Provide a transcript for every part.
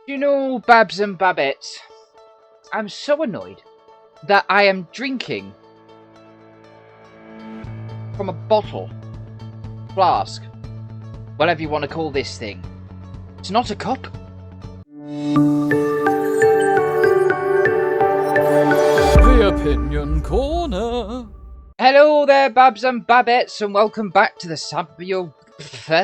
You know, Babs and Babbettes, I'm so annoyed that I am drinking from a bottle, flask, whatever you want to call this thing. It's not a cup. The Opinion Corner. Hello there, Babs and Babbettes, and welcome back to the Samuel...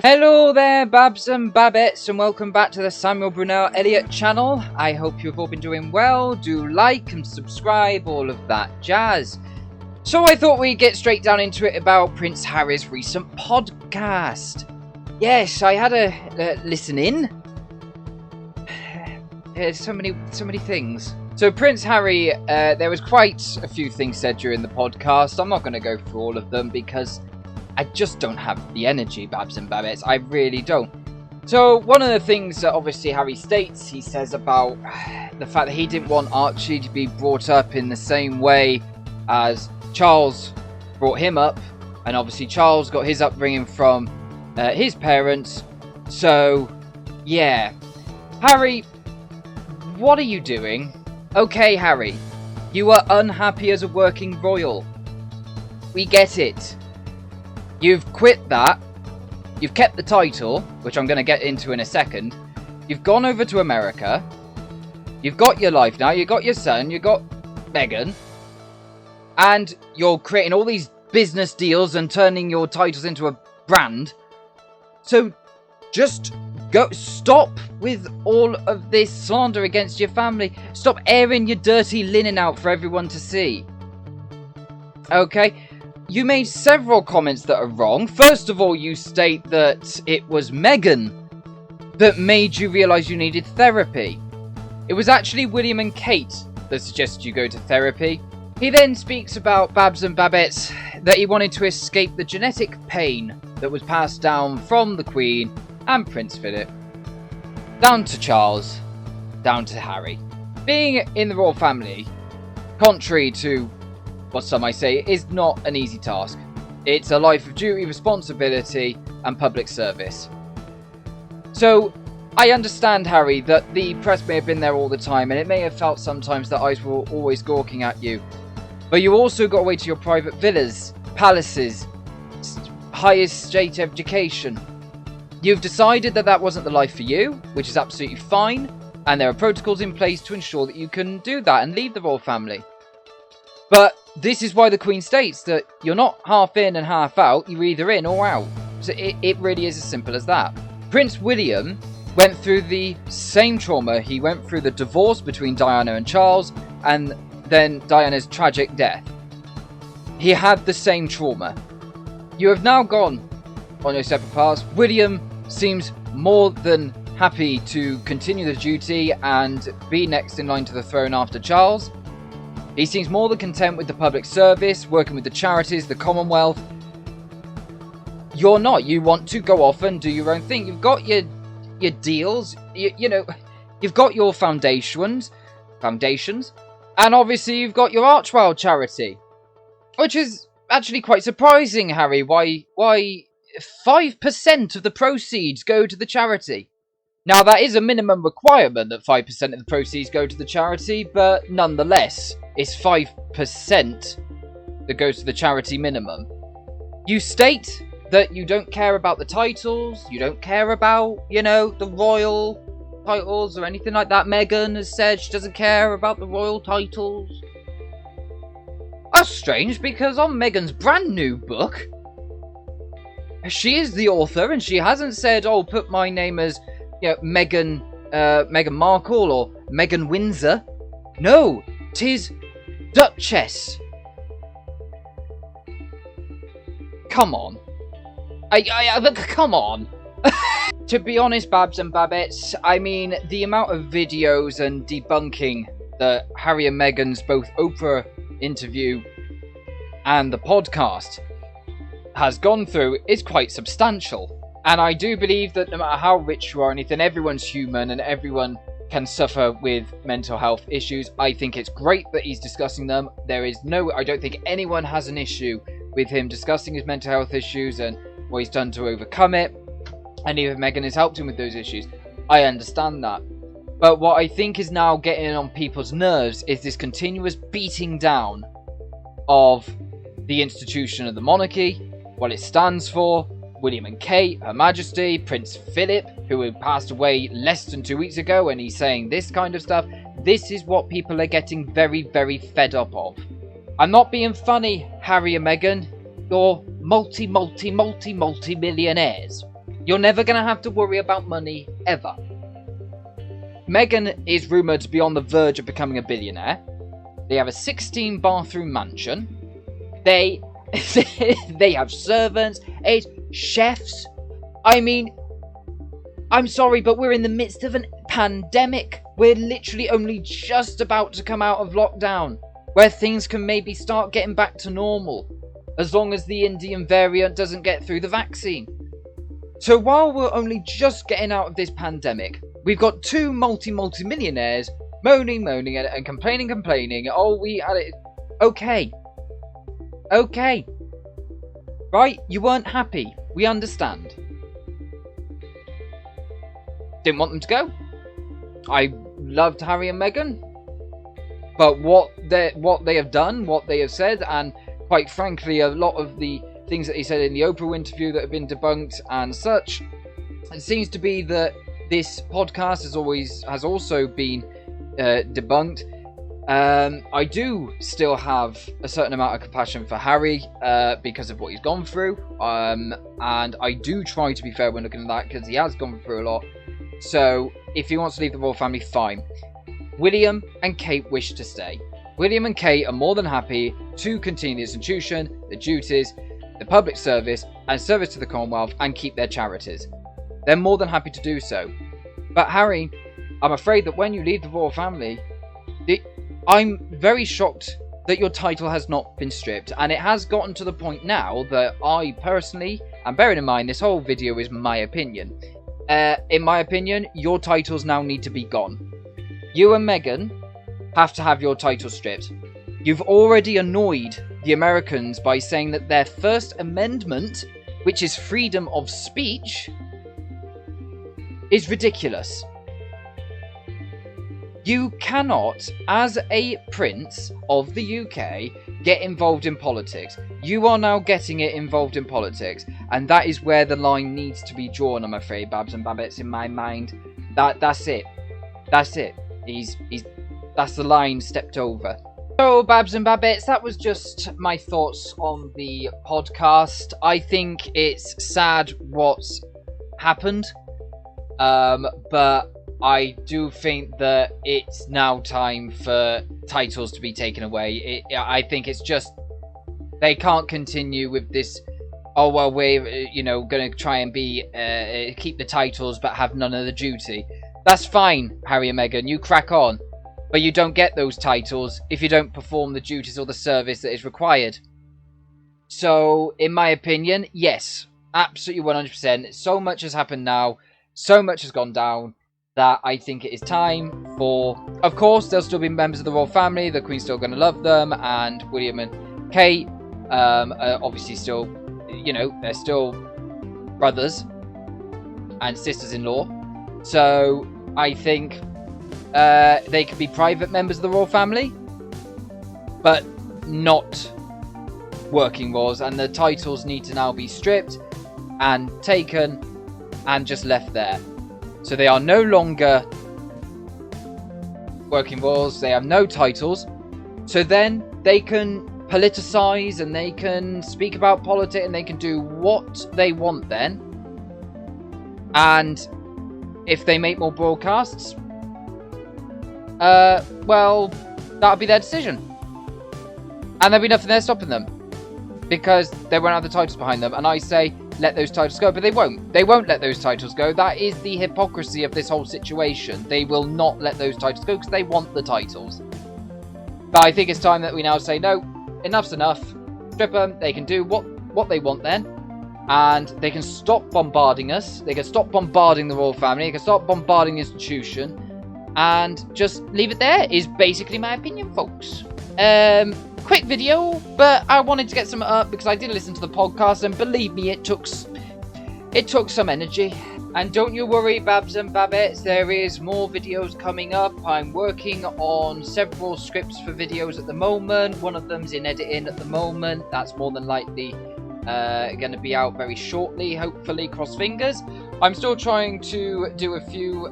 Hello there, Babs and Babbettes, and welcome back to the Samuel Brunel Elliott channel. I hope you've all been doing well. Do like and subscribe, all of that jazz. So I thought we'd get straight down into it about Prince Harry's recent podcast. Yes, I had a listen in. There's so many things. So Prince Harry, there was quite a few things said during the podcast. I'm not going to go through all of them because I just don't have the energy, Babs and Babbettes. I really don't. So one of the things that obviously Harry states, he says about the fact that he didn't want Archie to be brought up in the same way as Charles brought him up. And obviously Charles got his upbringing from his parents. So, yeah. Harry, what are you doing? Okay, Harry, you are unhappy as a working royal. We get it. You've quit that. You've kept the title, which I'm going to get into in a second. You've gone over to America. You've got your life now. You've got your son. You've got Meghan. And you're creating all these business deals and turning your titles into a brand. So just go. Stop with all of this slander against your family. Stop airing your dirty linen out for everyone to see. Okay? You made several comments that are wrong. First of all, you state that it was Meghan that made you realise you needed therapy. It was actually William and Kate that suggested you go to therapy. He then speaks about Babs and Babbettes, that he wanted to escape the genetic pain that was passed down from the Queen and Prince Philip, down to Charles, down to Harry. Being in the royal family, contrary to what some might say, is not an easy task. It's a life of duty, responsibility, and public service. So, I understand, Harry, that the press may have been there all the time, and it may have felt sometimes that eyes were always gawking at you. But you also got away to your private villas, palaces, highest state education. You've decided that that wasn't the life for you, which is absolutely fine, and there are protocols in place to ensure that you can do that and leave the royal family. But this is why the Queen states that you're not half in and half out, you're either in or out. So it really is as simple as that. Prince William went through the same trauma. He went through the divorce between Diana and Charles, and then Diana's tragic death. He had the same trauma. You have now gone on your separate paths. William seems more than happy to continue the duty and be next in line to the throne after Charles. He seems more than content with the public service, working with the charities, the Commonwealth. You're not. You want to go off and do your own thing. You've got your deals. You know, you've got your foundations, and obviously you've got your Archwell charity, which is actually quite surprising, Harry. Why 5% of the proceeds go to the charity? Now, that is a minimum requirement that 5% of the proceeds go to the charity, but nonetheless, it's 5% that goes to the charity minimum. You state that you don't care about the titles, you don't care about, you know, the royal titles or anything like that. Meghan has said she doesn't care about the royal titles. That's strange, because on Meghan's brand new book, she is the author, and she hasn't said, oh, put my name as, you know, Meghan Markle or Meghan Windsor. No, 'tis Duchess. Come on. Come on. To be honest, Babs and Babbettes, I mean, the amount of videos and debunking that Harry and Meghan's both Oprah interview and the podcast has gone through is quite substantial. And I do believe that no matter how rich you are or anything, everyone's human and everyone can suffer with mental health issues. I think it's great that he's discussing them. I don't think anyone has an issue with him discussing his mental health issues and what he's done to overcome it. And even Meghan has helped him with those issues. I understand that. But what I think is now getting on people's nerves is this continuous beating down of the institution of the monarchy, what it stands for, William and Kate, Her Majesty, Prince Philip, who had passed away less than 2 weeks ago, and he's saying this kind of stuff. This is what people are getting very, very fed up of. I'm not being funny, Harry and Meghan. You're multi-millionaires. You're never going to have to worry about money, ever. Meghan is rumoured to be on the verge of becoming a billionaire. They have a 16-bathroom mansion. They have servants, chefs. I mean, I'm sorry, but we're in the midst of a pandemic. We're literally only just about to come out of lockdown, where things can maybe start getting back to normal, as long as the Indian variant doesn't get through the vaccine. So while we're only just getting out of this pandemic, we've got two multi-millionaires moaning and complaining. Oh, we had it. Okay. Right, you weren't happy. We understand. Didn't want them to go. I loved Harry and Meghan. But what they have done, what they have said, and quite frankly, a lot of the things that he said in the Oprah interview that have been debunked and such, it seems to be that this podcast has also been debunked. I do still have a certain amount of compassion for Harry because of what he's gone through, and I do try to be fair when looking at that because he has gone through a lot. So if he wants to leave the royal family, fine. William and Kate wish to stay. William and Kate are more than happy to continue the institution, the duties, the public service, and service to the Commonwealth, and keep their charities. They're more than happy to do so. But Harry, I'm afraid that when you leave the royal family, I'm very shocked that your title has not been stripped, and it has gotten to the point now that I personally, and bearing in mind this whole video is my opinion, in my opinion, your titles now need to be gone. You and Meghan have to have your title stripped. You've already annoyed the Americans by saying that their First Amendment, which is freedom of speech, is ridiculous. You cannot, as a prince of the UK, get involved in politics. You are now getting it involved in politics, and that is where the line needs to be drawn, I'm afraid, Babs and Babbitts, in my mind. That's it. That's it. That's the line stepped over. So, Babs and Babbitts, that was just my thoughts on the podcast. I think it's sad what's happened, but I do think that it's now time for titles to be taken away. I think it's just, they can't continue with this, oh, well, we're, going to try and keep the titles but have none of the duty. That's fine, Harry and Meghan, you crack on. But you don't get those titles if you don't perform the duties or the service that is required. So, in my opinion, yes, absolutely 100%. So much has happened now, so much has gone down, that I think it is time for... Of course, there'll still be members of the royal family, the Queen's still going to love them, and William and Kate, obviously still, they're still brothers and sisters-in-law. So, I think... they could be private members of the royal family, but not working royals, and the titles need to now be stripped and taken and just left there. So they are no longer working royals, they have no titles, so then they can politicize and they can speak about politics and they can do what they want then. And if they make more broadcasts, well, that'll be their decision. And there'll be nothing there stopping them. Because they won't have the titles behind them. And I say, let those titles go. But they won't. They won't let those titles go. That is the hypocrisy of this whole situation. They will not let those titles go because they want the titles. But I think it's time that we now say, no, enough's enough. Strip them. They can do what they want then. And they can stop bombarding us. They can stop bombarding the royal family. They can stop bombarding the institution. And just leave it there, is basically my opinion, folks. Quick video, but I wanted to get some up because I did listen to the podcast, and believe me, it took some energy. And don't you worry, Babs and Babbettes, there is more videos coming up. I'm working on several scripts for videos at the moment. One of them's in editing at the moment. That's more than likely going to be out very shortly, hopefully, cross fingers. I'm still trying to do a few,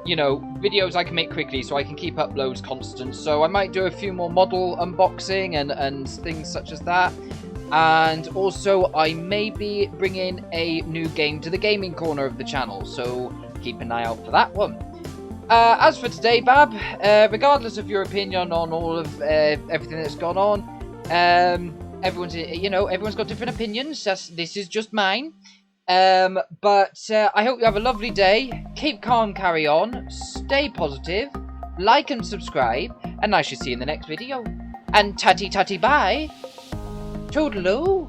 videos I can make quickly so I can keep uploads constant. So I might do a few more model unboxing and things such as that. And also, I may be bringing a new game to the gaming corner of the channel, so keep an eye out for that one. As for today, Bab, regardless of your opinion on all of everything that's gone on, everyone's got different opinions. This is just mine. But I hope you have a lovely day. Keep calm, carry on, stay positive, like and subscribe, and I shall see you in the next video. And tatty bye. Toodaloo!